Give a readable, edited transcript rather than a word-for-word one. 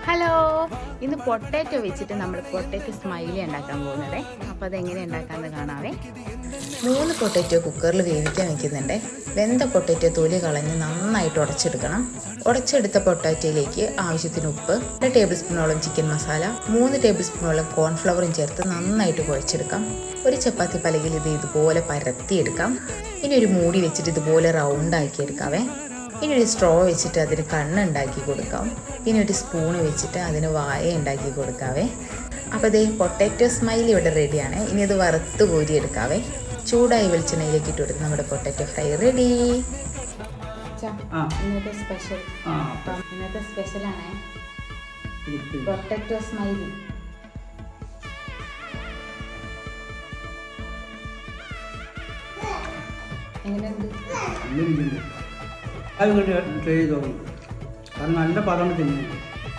Hello, ഇന്ന് potato വെച്ചിട്ട് നമ്മൾ പൊട്ടാറ്റോ സ്മൈലി ഉണ്ടാക്കാൻ പോകുന്നത്. അപ്പോൾ അതെങ്ങനെ ഉണ്ടാക്കാമെന്ന് കാണാവേ. 3 പൊട്ടാറ്റോ കുക്കറിൽ വേവിക്കാൻ വയ്ക്കുന്നുണ്ട്. വെന്ത പൊട്ടാറ്റോ തൊലി കളഞ്ഞ് നന്നായിട്ട് ഉടച്ചെടുക്കണം. ഉടച്ചെടുത്ത പൊട്ടാറ്റോയിലേക്ക് ആവശ്യത്തിന് ഉപ്പ്, 2 ടേബിൾ സ്പൂണോളം ചിക്കൻ മസാല, 3 ടേബിൾ സ്പൂണോളം കോൺഫ്ലവറും ചേർത്ത് നന്നായിട്ട് കുഴച്ചെടുക്കാം. ഒരു ചപ്പാത്തി പലകയിൽ ഇതുപോലെ പരത്തിയെടുക്കാം. ഇനി ഒരു മൂടി വെച്ചിട്ട് ഇതുപോലെ റൗണ്ടാക്കി എടുക്കാവേ. ഇനി ഒരു സ്ട്രോ വെച്ചിട്ട് അതിന് കണ്ണുണ്ടാക്കി കൊടുക്കാം. പിന്നെ ഒരു സ്പൂണ് വെച്ചിട്ട് അതിന് വായ ഉണ്ടാക്കി കൊടുക്കാവേ. അപ്പോൾ ഇതേ പൊട്ടാറ്റോ സ്മൈലി ഇവിടെ റെഡിയാണ്. ഇനി അത് വറുത്ത് കോരിയെടുക്കാവേ. ചൂടായി വെളിച്ചെണ്ണയിലേക്ക് ഇട്ട് കൊടുത്ത് നമ്മുടെ പൊട്ടാറ്റോ ഫ്രൈ റെഡി. ഇന്നത്തെ സ്പെഷ്യലാണ് പൊട്ടാറ്റോ സ്മൈലി. എങ്ങനെയുണ്ട്? അത് ട്രൈ ചെയ്തോളൂ. കാരണം നല്ല പദം തിന്നു.